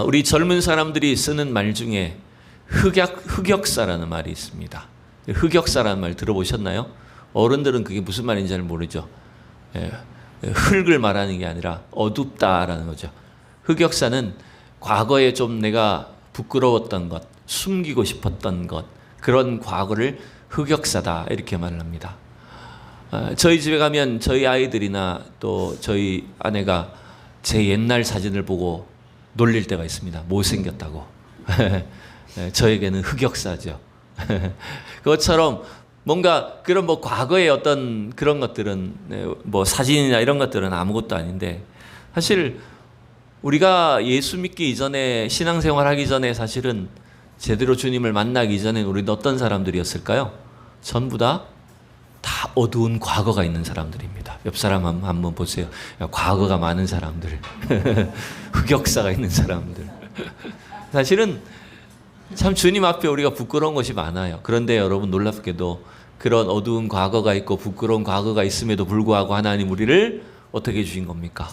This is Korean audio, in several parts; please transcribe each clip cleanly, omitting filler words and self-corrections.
우리 젊은 사람들이 쓰는 말 중에 흑역사라는 말이 있습니다. 흑역사라는 말 들어보셨나요? 어른들은 그게 무슨 말인지 잘 모르죠. 흙을 말하는 게 아니라 어둡다라는 거죠. 흑역사는 과거에 좀 내가 부끄러웠던 것, 숨기고 싶었던 것, 그런 과거를 흑역사다 이렇게 말을 합니다. 저희 집에 가면 저희 아이들이나 또 저희 아내가 제 옛날 사진을 보고 놀릴 때가 있습니다. 못생겼다고. 저에게는 흑역사죠. 그것처럼 뭔가 그런 뭐 과거의 어떤 그런 것들은 뭐 사진이나 이런 것들은 아무것도 아닌데, 사실 우리가 예수 믿기 이전에, 신앙생활 하기 전에 사실은 제대로 주님을 만나기 전에 우리는 어떤 사람들이었을까요? 전부 다 어두운 과거가 있는 사람들입니다. 옆 사람 한번 보세요. 과거가 많은 사람들. 흑역사가 있는 사람들. 사실은 참 주님 앞에 우리가 부끄러운 것이 많아요. 그런데 여러분, 놀랍게도 그런 어두운 과거가 있고 부끄러운 과거가 있음에도 불구하고 하나님 우리를 어떻게 주신 겁니까?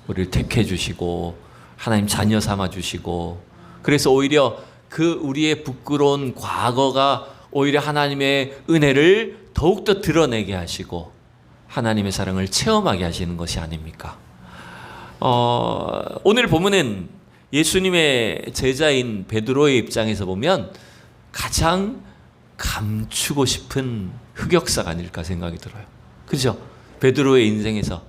우리를 택해 주시고 하나님 자녀 삼아 주시고, 그래서 오히려 그 우리의 부끄러운 과거가 오히려 하나님의 은혜를 더욱더 드러내게 하시고 하나님의 사랑을 체험하게 하시는 것이 아닙니까? 오늘 본문은 예수님의 제자인 베드로의 입장에서 보면 가장 감추고 싶은 흑역사가 아닐까 생각이 들어요. 그죠? 베드로의 인생에서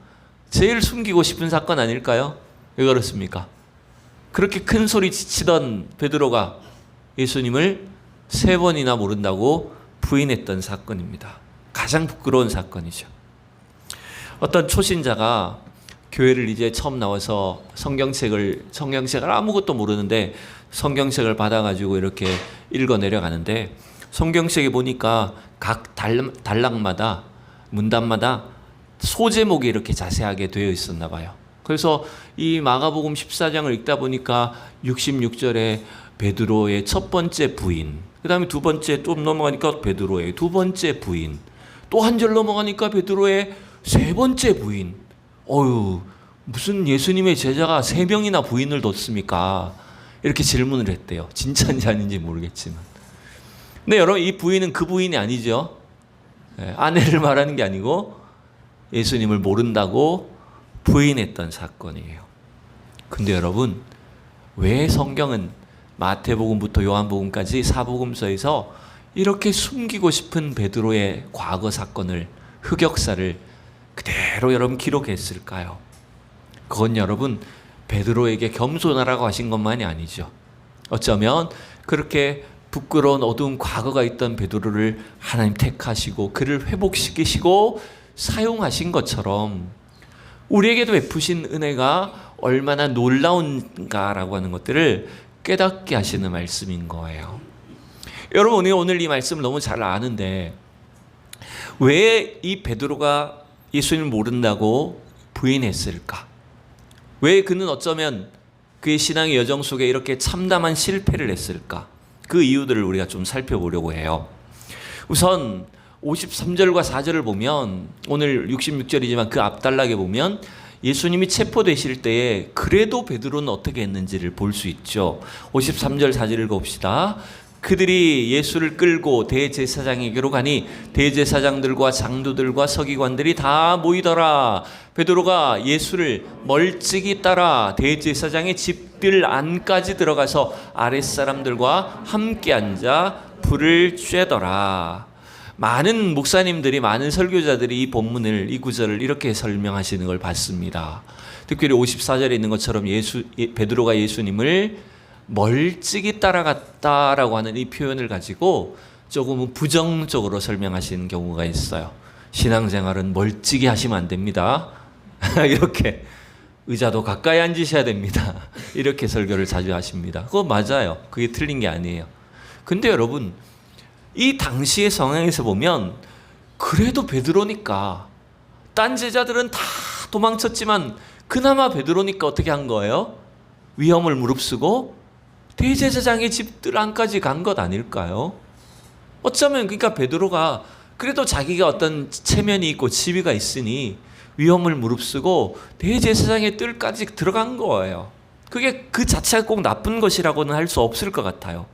제일 숨기고 싶은 사건 아닐까요? 왜 그렇습니까? 그렇게 큰 소리 치던 베드로가 예수님을 3번이나 모른다고 부인했던 사건입니다. 가장 부끄러운 사건이죠. 어떤 초신자가 교회를 이제 처음 나와서 성경책을 아무것도 모르는데 성경책을 받아가지고 이렇게 읽어 내려가는데, 성경책에 보니까 각 단락마다, 문단마다 소제목이 이렇게 자세하게 되어 있었나 봐요. 그래서 이 마가복음 14장을 읽다 보니까 66절에 베드로의 첫 번째 부인, 그 다음에 두 번째 좀 넘어가니까 베드로의 두 번째 부인, 또 한 절 넘어가니까 베드로의 세 번째 부인. 무슨 예수님의 제자가 3명이나 부인을 뒀습니까? 이렇게 질문을 했대요. 진짜인지 아닌지 모르겠지만. 근데 여러분, 이 부인은 그 부인이 아니죠. 아내를 말하는 게 아니고 예수님을 모른다고 부인했던 사건이에요. 근데 여러분, 왜 성경은 마태복음부터 요한복음까지 사복음서에서 이렇게 숨기고 싶은 베드로의 과거 사건을, 흑역사를 그대로 여러분 기록했을까요? 그건 여러분, 베드로에게 겸손하라고 하신 것만이 아니죠. 어쩌면 그렇게 부끄러운 어두운 과거가 있던 베드로를 하나님 택하시고 그를 회복시키시고 사용하신 것처럼 우리에게도 베푸신 은혜가 얼마나 놀라운가라고 하는 것들을 깨닫게 하시는 말씀인 거예요. 여러분, 오늘 이 말씀을 너무 잘 아는데 왜 이 베드로가 예수님을 모른다고 부인했을까? 왜 그는 어쩌면 그의 신앙의 여정 속에 이렇게 참담한 실패를 했을까? 그 이유들을 우리가 좀 살펴보려고 해요. 우선 53절과 4절을 보면, 오늘 66절이지만 그 앞단락에 보면 예수님이 체포되실 때에 그래도 베드로는 어떻게 했는지를 볼 수 있죠. 53절 4절 읽어봅시다. 그들이 예수를 끌고 대제사장에게로 가니 대제사장들과 장로들과 서기관들이 다 모이더라. 베드로가 예수를 멀찍이 따라 대제사장의 집들 안까지 들어가서 아랫사람들과 함께 앉아 불을 쬐더라. 많은 목사님들이, 많은 설교자들이 이 본문을, 이 구절을 이렇게 설명하시는 걸 봤습니다. 특별히 54절에 있는 것처럼 베드로가 예수님을 멀찍이 따라갔다라고 하는 이 표현을 가지고 조금은 부정적으로 설명하시는 경우가 있어요. 신앙생활은 멀찍이 하시면 안 됩니다. 이렇게 의자도 가까이 앉으셔야 됩니다. 이렇게 설교를 자주 하십니다. 그거 맞아요. 그게 틀린 게 아니에요. 근데 여러분, 이 당시의 상황에서 보면 그래도 베드로니까, 딴 제자들은 다 도망쳤지만 그나마 베드로니까 어떻게 한 거예요? 위험을 무릅쓰고 대제사장의 집들 안까지 간 것 아닐까요? 어쩌면 그러니까 베드로가 그래도 자기가 어떤 체면이 있고 지위가 있으니 위험을 무릅쓰고 대제사장의 뜰까지 들어간 거예요. 그게 그 자체가 꼭 나쁜 것이라고는 할 수 없을 것 같아요.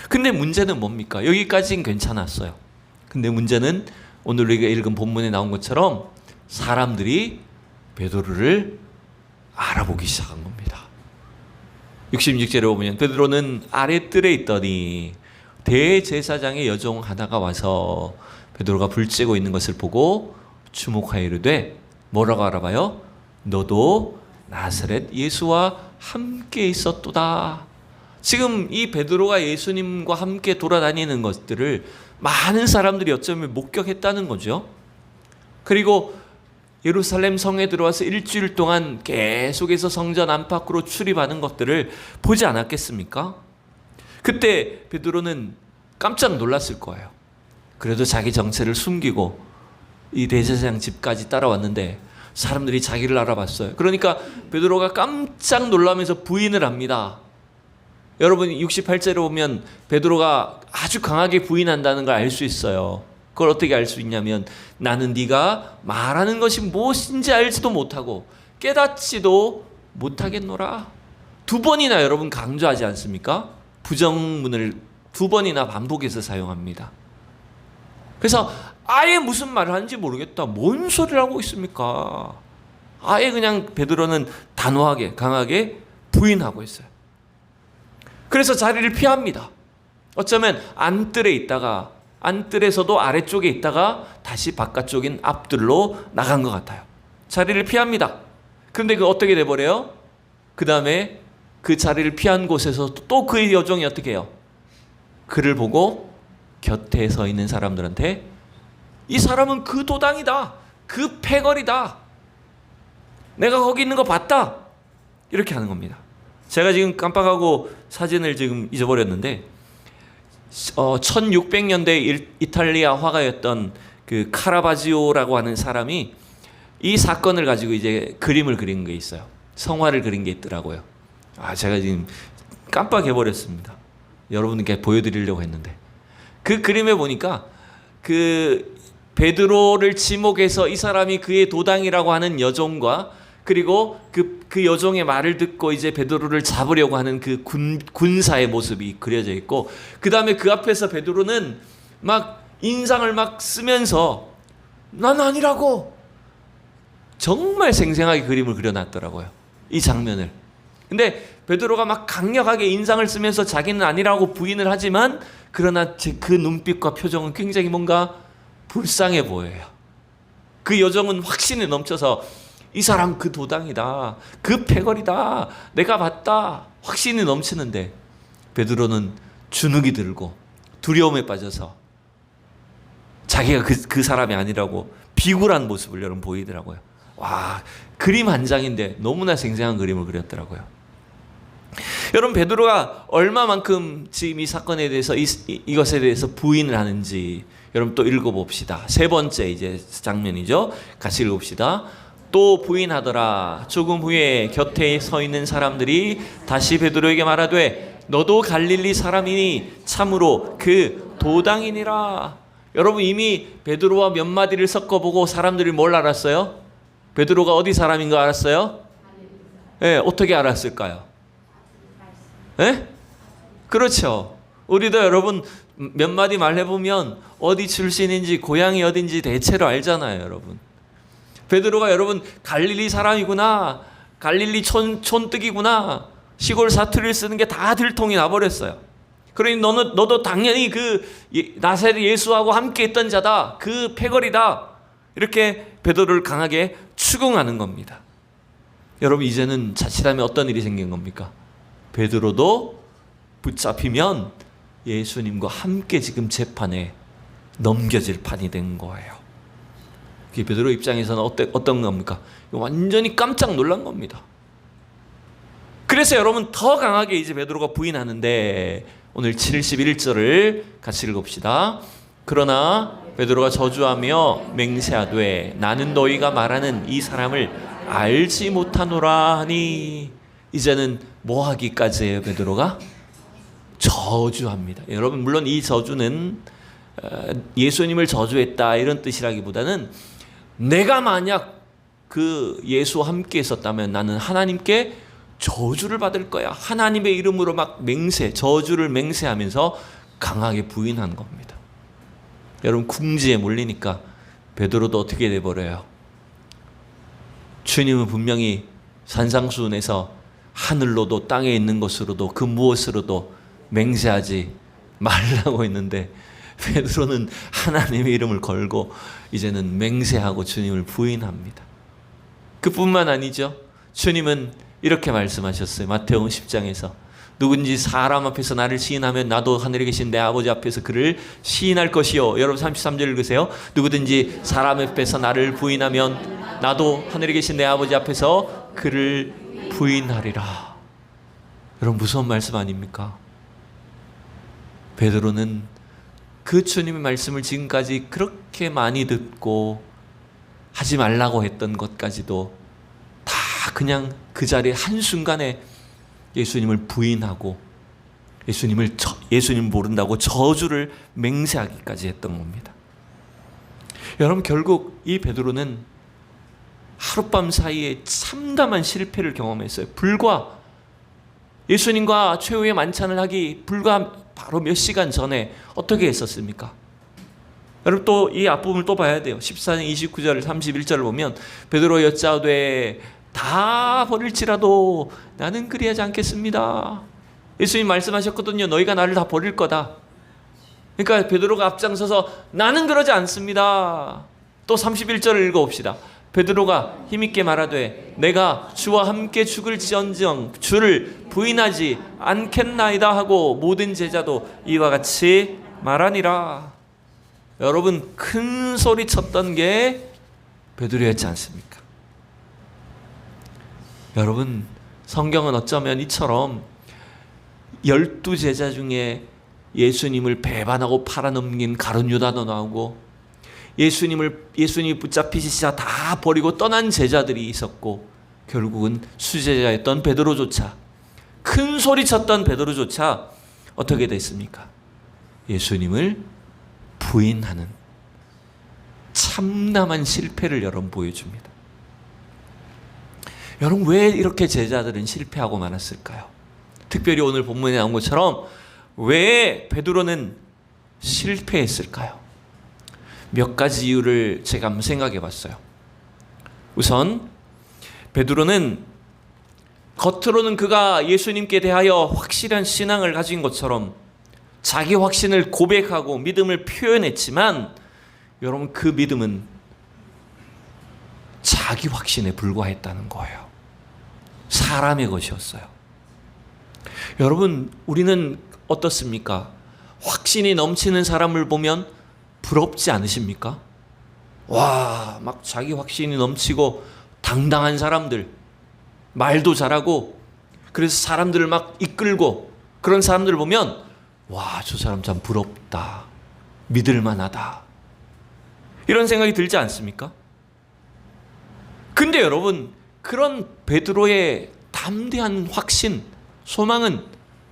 근데 문제는 뭡니까? 여기까지는 괜찮았어요. 근데 문제는 오늘 우리가 읽은 본문에 나온 것처럼 사람들이 베드로를 알아보기 시작한 겁니다. 66절에 보면 베드로는 아랫뜰에 있더니 대제사장의 여종 하나가 와서 베드로가 불 쬐고 있는 것을 보고 주목하여 이르되 뭐라고 알아봐요? 너도 나사렛 예수와 함께 있었도다. 지금 이 베드로가 예수님과 함께 돌아다니는 것들을 많은 사람들이 어쩌면 목격했다는 거죠. 그리고 예루살렘 성에 들어와서 일주일 동안 계속해서 성전 안팎으로 출입하는 것들을 보지 않았겠습니까? 그때 베드로는 깜짝 놀랐을 거예요. 그래도 자기 정체를 숨기고 이 대제사장 집까지 따라왔는데 사람들이 자기를 알아봤어요. 그러니까 베드로가 깜짝 놀라면서 부인을 합니다. 여러분 68절에 보면 베드로가 아주 강하게 부인한다는 걸 알 수 있어요. 그걸 어떻게 알 수 있냐면 나는 네가 말하는 것이 무엇인지 알지도 못하고 깨닫지도 못하겠노라. 2번이나 여러분 강조하지 않습니까? 부정문을 2번이나 반복해서 사용합니다. 그래서 아예 무슨 말을 하는지 모르겠다. 뭔 소리를 하고 있습니까? 아예 그냥 베드로는 단호하게 강하게 부인하고 있어요. 그래서 자리를 피합니다. 어쩌면 안뜰에 있다가 안뜰에서도 아래쪽에 있다가 다시 바깥쪽인 앞뜰로 나간 것 같아요. 자리를 피합니다. 그런데 그 어떻게 돼버려요? 그 다음에 그 자리를 피한 곳에서 또 그의 여종이 어떻게 해요? 그를 보고 곁에 서 있는 사람들한테 이 사람은 그 도당이다. 그 패거리다. 내가 거기 있는 거 봤다. 이렇게 하는 겁니다. 제가 지금 깜빡하고 사진을 지금 잊어버렸는데 1600년대 이탈리아 화가였던 그 카라바지오라고 하는 사람이 이 사건을 가지고 이제 그림을 그린 게 있어요. 성화를 그린 게 있더라고요. 제가 지금 깜빡해버렸습니다. 여러분께 보여드리려고 했는데 그 그림에 보니까 그 베드로를 지목해서 이 사람이 그의 도당이라고 하는 여종과 그리고 그 여종의 말을 듣고 이제 베드로를 잡으려고 하는 그 군사의 모습이 그려져 있고 그 다음에 그 앞에서 베드로는 막 인상을 막 쓰면서 난 아니라고 정말 생생하게 그림을 그려놨더라고요. 이 장면을. 근데 베드로가 막 강력하게 인상을 쓰면서 자기는 아니라고 부인을 하지만 그러나 그 눈빛과 표정은 굉장히 뭔가 불쌍해 보여요. 그 여종은 확신에 넘쳐서 이 사람 그 도당이다. 그 패거리다. 내가 봤다. 확신이 넘치는데 베드로는 주눅이 들고 두려움에 빠져서 자기가 그 사람이 아니라고 비굴한 모습을 여러분 보이더라고요. 와, 그림 한 장인데 너무나 생생한 그림을 그렸더라고요. 여러분 베드로가 얼마만큼 지금 이 사건에 대해서 이것에 대해서 부인을 하는지 여러분 또 읽어봅시다. 3번째 이제 장면이죠. 같이 읽어봅시다. 또 부인하더라. 조금 후에 곁에 서 있는 사람들이 다시 베드로에게 말하되 너도 갈릴리 사람이니 참으로 그 도당이니라. 여러분 이미 베드로와 몇 마디를 섞어보고 사람들이 뭘 알았어요? 베드로가 어디 사람인 거 알았어요? 네, 어떻게 알았을까요? 네? 그렇죠. 우리도 여러분 몇 마디 말해보면 어디 출신인지 고향이 어딘지 대체로 알잖아요. 여러분 베드로가 여러분 갈릴리 사람이구나, 갈릴리 촌뜨기구나, 시골 사투리를 쓰는 게 다 들통이 나버렸어요. 그러니 너도 당연히 그 나사렛 예수하고 함께 있던 자다, 그 패거리다, 이렇게 베드로를 강하게 추궁하는 겁니다. 여러분 이제는 자칫하면 어떤 일이 생긴 겁니까? 베드로도 붙잡히면 예수님과 함께 지금 재판에 넘겨질 판이 된 거예요. 베드로 입장에서는 어떤 겁니까? 완전히 깜짝 놀란 겁니다. 그래서 여러분 더 강하게 이제 베드로가 부인하는데 오늘 71절을 같이 읽읍시다. 그러나 베드로가 저주하며 맹세하되 나는 너희가 말하는 이 사람을 알지 못하노라 하니 이제는 뭐 하기까지예요? 베드로가 저주합니다. 여러분 물론 이 저주는 예수님을 저주했다 이런 뜻이라기보다는 내가 만약 그 예수와 함께 있었다면 나는 하나님께 저주를 받을 거야. 하나님의 이름으로 막 저주를 맹세하면서 강하게 부인한 겁니다. 여러분, 궁지에 몰리니까 베드로도 어떻게 돼버려요? 주님은 분명히 산상수훈에서 하늘로도 땅에 있는 것으로도 그 무엇으로도 맹세하지 말라고 했는데, 베드로는 하나님의 이름을 걸고 이제는 맹세하고 주님을 부인합니다. 그뿐만 아니죠. 주님은 이렇게 말씀하셨어요. 마태복음 10장에서 누군지 사람 앞에서 나를 시인하면 나도 하늘에 계신 내 아버지 앞에서 그를 시인할 것이요. 여러분 33절 읽으세요. 누구든지 사람 앞에서 나를 부인하면 나도 하늘에 계신 내 아버지 앞에서 그를 부인하리라. 여러분, 무서운 말씀 아닙니까? 베드로는 그 주님의 말씀을 지금까지 그렇게 많이 듣고 하지 말라고 했던 것까지도 다 그냥 그 자리에 한순간에 예수님을 부인하고 예수님 모른다고 저주를 맹세하기까지 했던 겁니다. 여러분, 결국 이 베드로는 하룻밤 사이에 참담한 실패를 경험했어요. 불과 예수님과 최후의 만찬을 하기 불과 바로 몇 시간 전에 어떻게 했었습니까? 여러분, 또 이 앞부분을 또 봐야 돼요. 14장 29절 31절을 보면 베드로 여짜오되 다 버릴지라도 나는 그리하지 않겠습니다. 예수님 말씀하셨거든요. 너희가 나를 다 버릴 거다. 그러니까 베드로가 앞장서서 나는 그러지 않습니다. 또 31절을 읽어봅시다. 베드로가 힘있게 말하되 내가 주와 함께 죽을지언정 주를 부인하지 않겠나이다 하고 모든 제자도 이와 같이 말하니라. 여러분, 큰 소리 쳤던 게 베드로였지 않습니까? 여러분, 성경은 어쩌면 이처럼 12제자 중에 예수님을 배반하고 팔아넘긴 가룟 유다도 나오고 예수님이 붙잡히시자 다 버리고 떠난 제자들이 있었고, 결국은 수제자였던 베드로조차, 큰 소리 쳤던 베드로조차 어떻게 됐습니까? 예수님을 부인하는 참담한 실패를 여러분 보여줍니다. 여러분, 왜 이렇게 제자들은 실패하고 말았을까요? 특별히 오늘 본문에 나온 것처럼 왜 베드로는 실패했을까요? 몇 가지 이유를 제가 한번 생각해 봤어요. 우선 베드로는 겉으로는 그가 예수님께 대하여 확실한 신앙을 가진 것처럼 자기 확신을 고백하고 믿음을 표현했지만, 여러분, 그 믿음은 자기 확신에 불과했다는 거예요. 사람의 것이었어요. 여러분, 우리는 어떻습니까? 확신이 넘치는 사람을 보면 부럽지 않으십니까? 와, 막 자기 확신이 넘치고 당당한 사람들, 말도 잘하고, 그래서 사람들을 막 이끌고 그런 사람들을 보면 와, 저 사람 참 부럽다, 믿을만하다, 이런 생각이 들지 않습니까? 근데 여러분, 그런 베드로의 담대한 확신, 소망은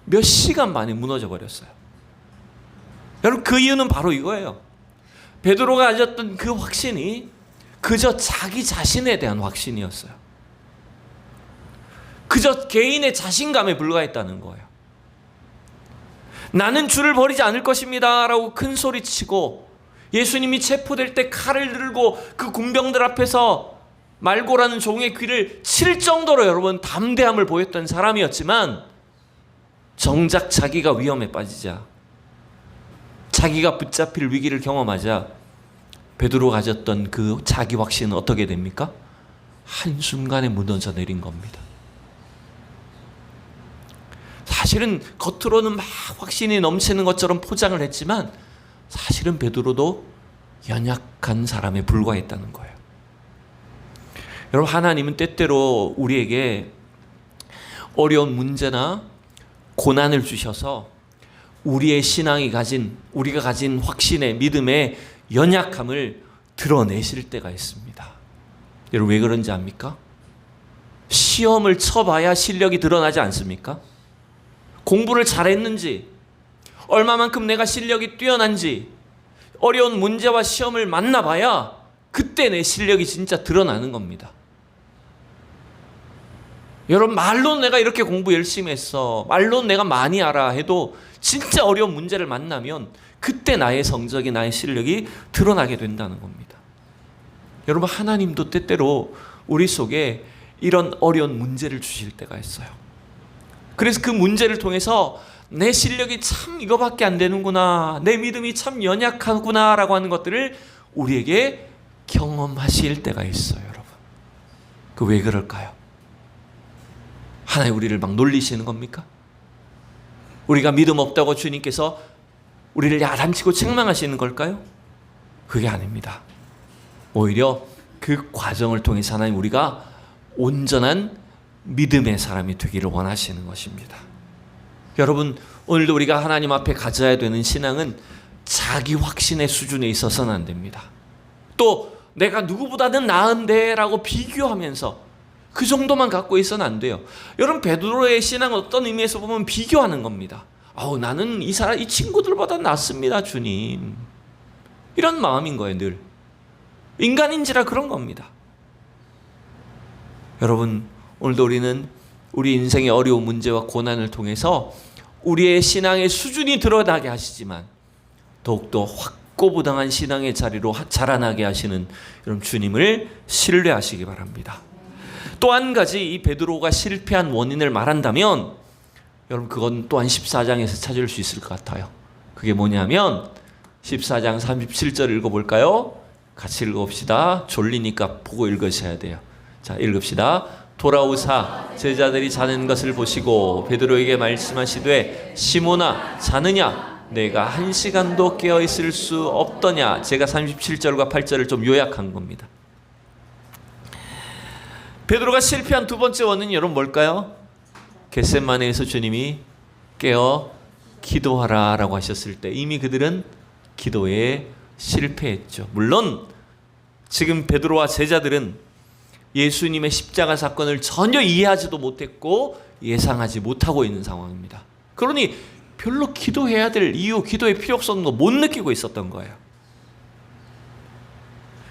몇 시간 만에 무너져 버렸어요. 여러분, 그 이유는 바로 이거예요. 베드로가 가졌던 그 확신이 그저 자기 자신에 대한 확신이었어요. 그저 개인의 자신감에 불과했다는 거예요. 나는 주를 버리지 않을 것입니다 라고 큰 소리치고, 예수님이 체포될 때 칼을 들고 그 군병들 앞에서 말고라는 종의 귀를 칠 정도로 여러분 담대함을 보였던 사람이었지만, 정작 자기가 위험에 빠지자, 자기가 붙잡힐 위기를 경험하자 베드로 가졌던 그 자기 확신은 어떻게 됩니까? 한순간에 무너져 내린 겁니다. 사실은 겉으로는 막 확신이 넘치는 것처럼 포장을 했지만, 사실은 베드로도 연약한 사람에 불과했다는 거예요. 여러분, 하나님은 때때로 우리에게 어려운 문제나 고난을 주셔서 우리의 신앙이 우리가 가진 확신의 믿음의 연약함을 드러내실 때가 있습니다. 여러분, 왜 그런지 압니까? 시험을 쳐봐야 실력이 드러나지 않습니까? 공부를 잘했는지, 얼마만큼 내가 실력이 뛰어난지, 어려운 문제와 시험을 만나봐야 그때 내 실력이 진짜 드러나는 겁니다. 여러분, 말로 내가 이렇게 공부 열심히 했어, 말로 내가 많이 알아 해도 진짜 어려운 문제를 만나면 그때 나의 성적이, 나의 실력이 드러나게 된다는 겁니다. 여러분, 하나님도 때때로 우리 속에 이런 어려운 문제를 주실 때가 있어요. 그래서 그 문제를 통해서 내 실력이 참 이거밖에 안 되는구나, 내 믿음이 참 연약하구나 라고 하는 것들을 우리에게 경험하실 때가 있어요. 여러분, 그 왜 그럴까요? 하나님 우리를 막 놀리시는 겁니까? 우리가 믿음 없다고 주님께서 우리를 야단치고 책망하시는 걸까요? 그게 아닙니다. 오히려 그 과정을 통해서 하나님 우리가 온전한 믿음의 사람이 되기를 원하시는 것입니다. 여러분, 오늘도 우리가 하나님 앞에 가져야 되는 신앙은 자기 확신의 수준에 있어서는 안 됩니다. 또 내가 누구보다는 나은데 라고 비교하면서 그 정도만 갖고 있어는 안 돼요. 여러분, 베드로의 신앙은 어떤 의미에서 보면 비교하는 겁니다. 나는 이 친구들보다 낫습니다, 주님. 이런 마음인 거예요, 늘. 인간인지라 그런 겁니다. 여러분, 오늘도 우리는 우리 인생의 어려운 문제와 고난을 통해서 우리의 신앙의 수준이 드러나게 하시지만 더욱더 확고부당한 신앙의 자리로 자라나게 하시는 여러분 주님을 신뢰하시기 바랍니다. 또 한 가지, 이 베드로가 실패한 원인을 말한다면 여러분, 그건 또한 14장에서 찾을 수 있을 것 같아요. 그게 뭐냐면 14장 37절 읽어볼까요? 같이 읽어봅시다. 졸리니까 보고 읽으셔야 돼요. 자, 읽읍시다. 돌아오사 제자들이 자는 것을 보시고 베드로에게 말씀하시되 시몬아, 자느냐? 내가 1시간도 깨어있을 수 없더냐? 제가 37절과 8절을 좀 요약한 겁니다. 베드로가 실패한 두 번째 원인이 여러분 뭘까요? 겟세마네에서 주님이 깨어 기도하라 라고 하셨을 때 이미 그들은 기도에 실패했죠. 물론 지금 베드로와 제자들은 예수님의 십자가 사건을 전혀 이해하지도 못했고 예상하지 못하고 있는 상황입니다. 그러니 별로 기도해야 될 이유, 기도의 필요성도 못 느끼고 있었던 거예요.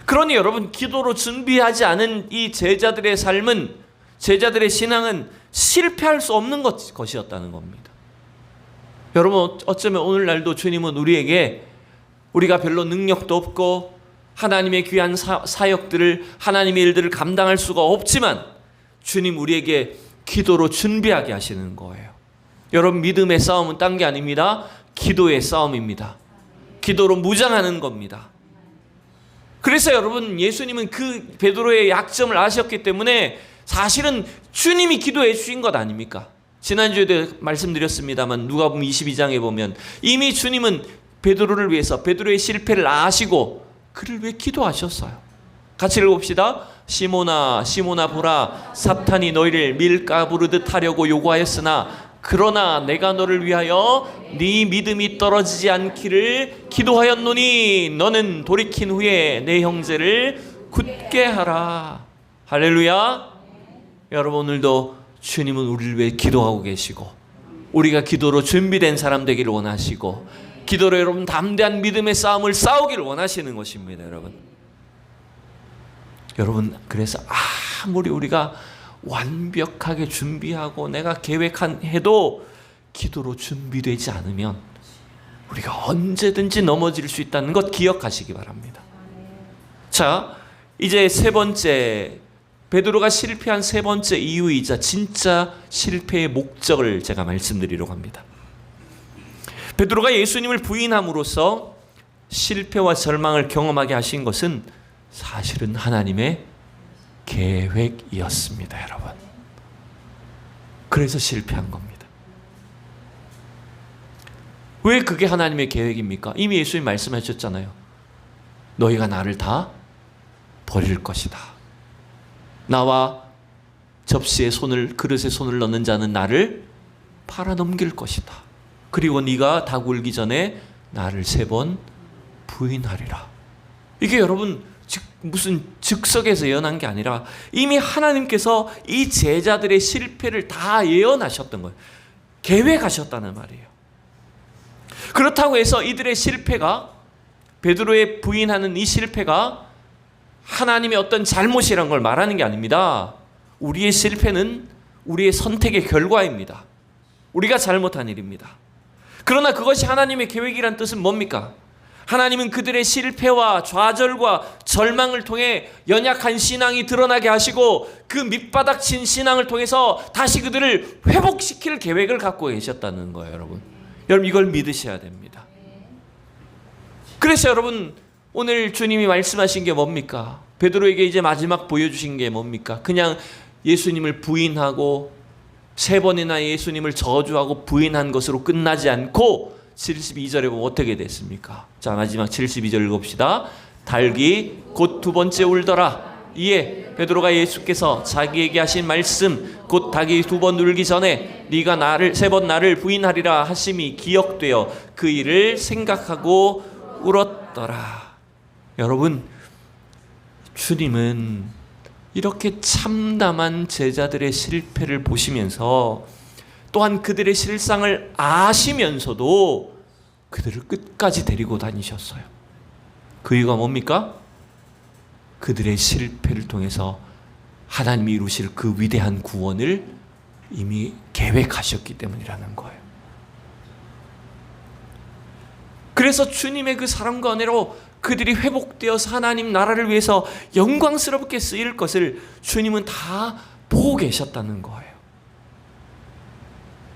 그러니 여러분, 기도로 준비하지 않은 이 제자들의 삶은, 제자들의 신앙은 실패할 수 없는 것이었다는 겁니다. 여러분, 어쩌면 오늘날도 주님은 우리에게 우리가 별로 능력도 없고 하나님의 귀한 사역들을, 하나님의 일들을 감당할 수가 없지만 주님 우리에게 기도로 준비하게 하시는 거예요. 여러분, 믿음의 싸움은 딴 게 아닙니다. 기도의 싸움입니다. 기도로 무장하는 겁니다. 그래서 여러분, 예수님은 그 베드로의 약점을 아셨기 때문에 사실은 주님이 기도해 주신 것 아닙니까? 지난주에도 말씀드렸습니다만 누가복음 22장에 보면 이미 주님은 베드로를 위해서 베드로의 실패를 아시고 그를 위해 기도하셨어요. 같이 읽어봅시다. 시몬아, 시몬아, 보라, 사탄이 너희를 밀가부르듯 하려고 요구하였으나 그러나 내가 너를 위하여 네 믿음이 떨어지지 않기를 기도하였노니 너는 돌이킨 후에 내 형제를 굳게 하라. 할렐루야. 여러분, 오늘도 주님은 우리를 위해 기도하고 계시고 우리가 기도로 준비된 사람 되기를 원하시고 기도로 여러분 담대한 믿음의 싸움을 싸우기를 원하시는 것입니다. 여러분, 그래서 아무리 우리가 완벽하게 준비하고 내가 계획해도 기도로 준비되지 않으면 우리가 언제든지 넘어질 수 있다는 것 기억하시기 바랍니다. 자, 이제 세 번째, 베드로가 실패한 세 번째 이유이자 진짜 실패의 목적을 제가 말씀드리려고 합니다. 베드로가 예수님을 부인함으로써 실패와 절망을 경험하게 하신 것은 사실은 하나님의 계획이었습니다, 여러분. 그래서 실패한 겁니다. 왜 그게 하나님의 계획입니까? 이미 예수님 말씀하셨잖아요. 너희가 나를 다 버릴 것이다. 나와 접시에 그릇에 손을 넣는 자는 나를 팔아넘길 것이다. 그리고 네가 다 굴기 전에 나를 3번 부인하리라. 이게 여러분 무슨 즉석에서 예언한 게 아니라 이미 하나님께서 이 제자들의 실패를 다 예언하셨던 거예요. 계획하셨다는 말이에요. 그렇다고 해서 이들의 실패가, 베드로의 부인하는 이 실패가 하나님의 어떤 잘못이란 걸 말하는 게 아닙니다. 우리의 실패는 우리의 선택의 결과입니다. 우리가 잘못한 일입니다. 그러나 그것이 하나님의 계획이란 뜻은 뭡니까? 하나님은 그들의 실패와 좌절과 절망을 통해 연약한 신앙이 드러나게 하시고 그 밑바닥친 신앙을 통해서 다시 그들을 회복시킬 계획을 갖고 계셨다는 거예요, 여러분. 여러분 이걸 믿으셔야 됩니다. 그래서 여러분 오늘 주님이 말씀하신 게 뭡니까? 베드로에게 이제 마지막 보여주신 게 뭡니까? 그냥 예수님을 부인하고 3번이나 예수님을 저주하고 부인한 것으로 끝나지 않고 72절에 보면 어떻게 됐습니까? 자, 마지막 72절 읽읍시다. 달기 곧 2번째 울더라. 이에 베드로가 예수께서 자기에게 하신 말씀 곧 닭이 2번 울기 전에 네가 3번 나를 부인하리라 하심이 기억되어 그 일을 생각하고 울었더라. 여러분, 주님은 이렇게 참담한 제자들의 실패를 보시면서 또한 그들의 실상을 아시면서도 그들을 끝까지 데리고 다니셨어요. 그 이유가 뭡니까? 그들의 실패를 통해서 하나님이 이루실 그 위대한 구원을 이미 계획하셨기 때문이라는 거예요. 그래서 주님의 그 사랑과 은혜로 그들이 회복되어서 하나님 나라를 위해서 영광스럽게 쓰일 것을 주님은 다 보고 계셨다는 거예요.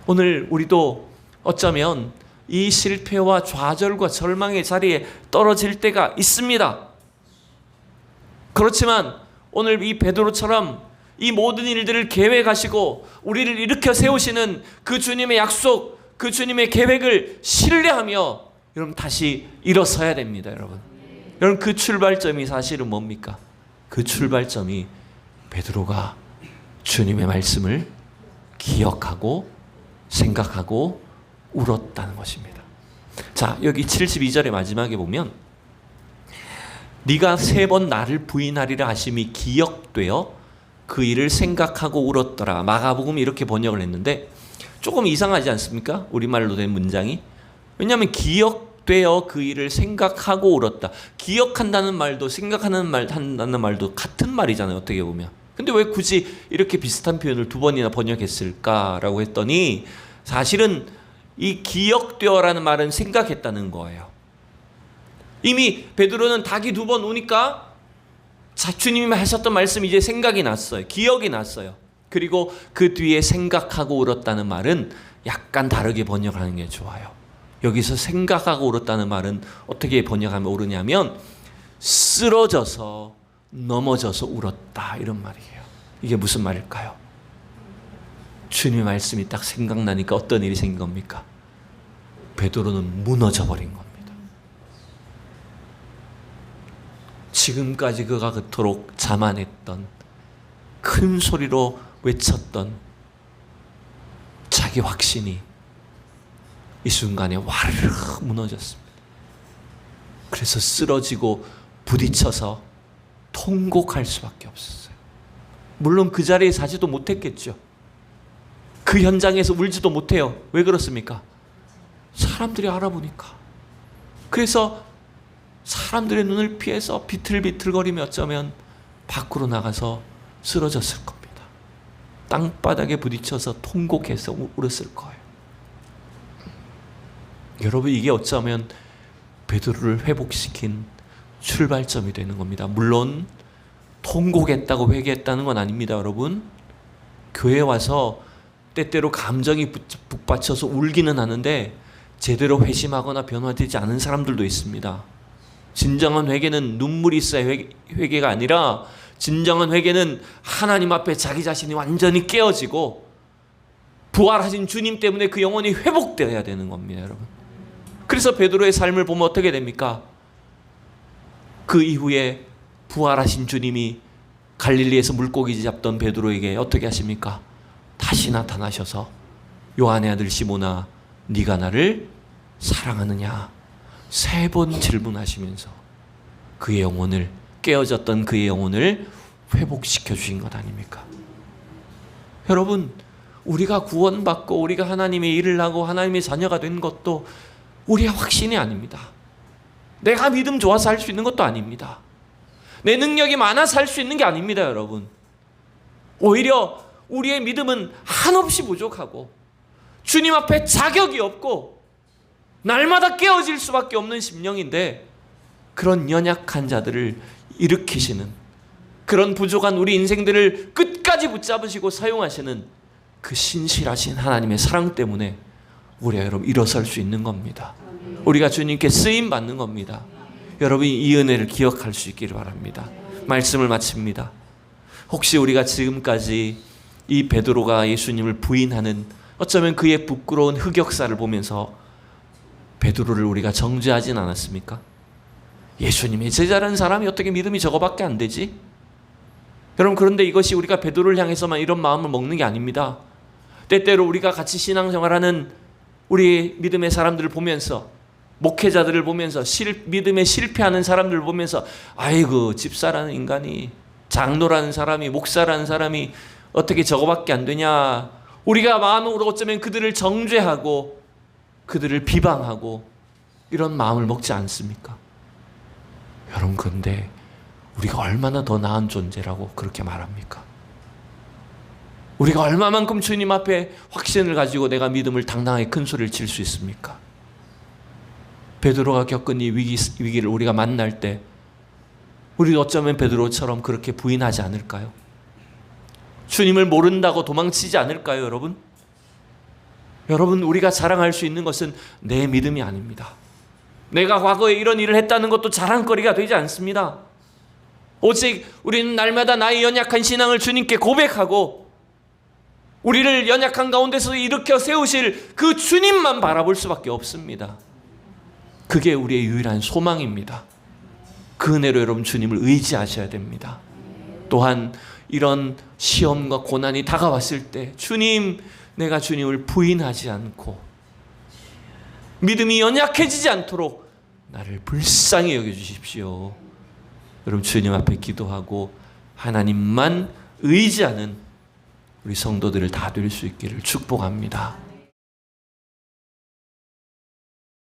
오늘 우리도 어쩌면 이 실패와 좌절과 절망의 자리에 떨어질 때가 있습니다. 그렇지만 오늘 이 베드로처럼 이 모든 일들을 계획하시고 우리를 일으켜 세우시는 그 주님의 약속, 그 주님의 계획을 신뢰하며 여러분 다시 일어서야 됩니다, 여러분. 여러분 그 출발점이 사실은 뭡니까? 그 출발점이 베드로가 주님의 말씀을 기억하고 생각하고 울었다는 것입니다. 자, 여기 72절의 마지막에 보면 네가 3번 나를 부인하리라 하심이 기억되어 그 일을 생각하고 울었더라. 마가복음이 이렇게 번역을 했는데 조금 이상하지 않습니까? 우리말로 된 문장이. 왜냐하면 기억되어 그 일을 생각하고 울었다. 기억한다는 말도 생각한다는 말도 같은 말이잖아요, 어떻게 보면. 근데 왜 굳이 이렇게 비슷한 표현을 2번이나 번역했을까라고 했더니 사실은 이 기억되어라는 말은 생각했다는 거예요. 이미 베드로는 닭이 2번 우니까 주님이 하셨던 말씀이 이제 생각이 났어요. 기억이 났어요. 그리고 그 뒤에 생각하고 울었다는 말은 약간 다르게 번역하는 게 좋아요. 여기서 생각하고 울었다는 말은 어떻게 번역하면 옳으냐면 쓰러져서 넘어져서 울었다, 이런 말이에요. 이게 무슨 말일까요? 주님의 말씀이 딱 생각나니까 어떤 일이 생긴 겁니까? 베드로는 무너져 버린 겁니다. 지금까지 그가 그토록 자만했던, 큰 소리로 외쳤던 자기 확신이 이 순간에 와르르 무너졌습니다. 그래서 쓰러지고 부딪혀서 통곡할 수밖에 없었어요. 물론 그 자리에 사지도 못했겠죠. 그 현장에서 울지도 못해요. 왜 그렇습니까? 사람들이 알아보니까. 그래서 사람들의 눈을 피해서 비틀비틀거리며 어쩌면 밖으로 나가서 쓰러졌을 겁니다. 땅바닥에 부딪혀서 통곡해서 울었을 거예요. 여러분, 이게 어쩌면 베드로를 회복시킨 출발점이 되는 겁니다. 물론 통곡했다고 회개했다는 건 아닙니다, 여러분. 교회에 와서 때때로 감정이 북받쳐서 울기는 하는데 제대로 회심하거나 변화되지 않은 사람들도 있습니다. 진정한 회개는 눈물이 있어야 회개가 아니라, 진정한 회개는 하나님 앞에 자기 자신이 완전히 깨어지고 부활하신 주님 때문에 그 영혼이 회복되어야 되는 겁니다, 여러분. 그래서 베드로의 삶을 보면 어떻게 됩니까? 그 이후에 부활하신 주님이 갈릴리에서 물고기 잡던 베드로에게 어떻게 하십니까? 다시 나타나셔서 요한의 아들 시몬아, 네가 나를 사랑하느냐? 3번 질문하시면서 그의 영혼을, 깨어졌던 그의 영혼을 회복시켜 주신 것 아닙니까? 여러분, 우리가 구원받고 우리가 하나님의 일을 하고 하나님의 자녀가 된 것도 우리의 확신이 아닙니다. 내가 믿음 좋아서 할 수 있는 것도 아닙니다. 내 능력이 많아서 할 수 있는 게 아닙니다, 여러분. 오히려 우리의 믿음은 한없이 부족하고 주님 앞에 자격이 없고 날마다 깨어질 수밖에 없는 심령인데, 그런 연약한 자들을 일으키시는, 그런 부족한 우리 인생들을 끝까지 붙잡으시고 사용하시는 그 신실하신 하나님의 사랑 때문에 우리가 여러분 일어설 수 있는 겁니다. 우리가 주님께 쓰임 받는 겁니다. 여러분이 이 은혜를 기억할 수 있기를 바랍니다. 말씀을 마칩니다. 혹시 우리가 지금까지 이 베드로가 예수님을 부인하는 어쩌면 그의 부끄러운 흑역사를 보면서 베드로를 우리가 정죄하진 않았습니까? 예수님의 제자라는 사람이 어떻게 믿음이 저거밖에 안 되지? 여러분, 그런데 이것이 우리가 베드로를 향해서만 이런 마음을 먹는 게 아닙니다. 때때로 우리가 같이 신앙생활하는 우리 믿음의 사람들을 보면서, 목회자들을 보면서, 믿음에 실패하는 사람들을 보면서, 아이고 집사라는 인간이, 장로라는 사람이, 목사라는 사람이 어떻게 저거밖에 안 되냐, 우리가 마음으로 어쩌면 그들을 정죄하고 그들을 비방하고 이런 마음을 먹지 않습니까? 여러분, 그런데 우리가 얼마나 더 나은 존재라고 그렇게 말합니까? 우리가 얼마만큼 주님 앞에 확신을 가지고 내가 믿음을 당당하게 큰 소리를 칠 수 있습니까? 베드로가 겪은 이 위기를 우리가 만날 때 우리도 어쩌면 베드로처럼 그렇게 부인하지 않을까요? 주님을 모른다고 도망치지 않을까요, 여러분? 여러분, 우리가 자랑할 수 있는 것은 내 믿음이 아닙니다. 내가 과거에 이런 일을 했다는 것도 자랑거리가 되지 않습니다. 오직 우리는 날마다 나의 연약한 신앙을 주님께 고백하고 우리를 연약한 가운데서 일으켜 세우실 그 주님만 바라볼 수밖에 없습니다. 그게 우리의 유일한 소망입니다. 그 은혜로 여러분 주님을 의지하셔야 됩니다. 또한 이런 시험과 고난이 다가왔을 때 주님, 내가 주님을 부인하지 않고 믿음이 연약해지지 않도록 나를 불쌍히 여겨주십시오. 여러분, 주님 앞에 기도하고 하나님만 의지하는 우리 성도들을 다 될 수 있기를 축복합니다.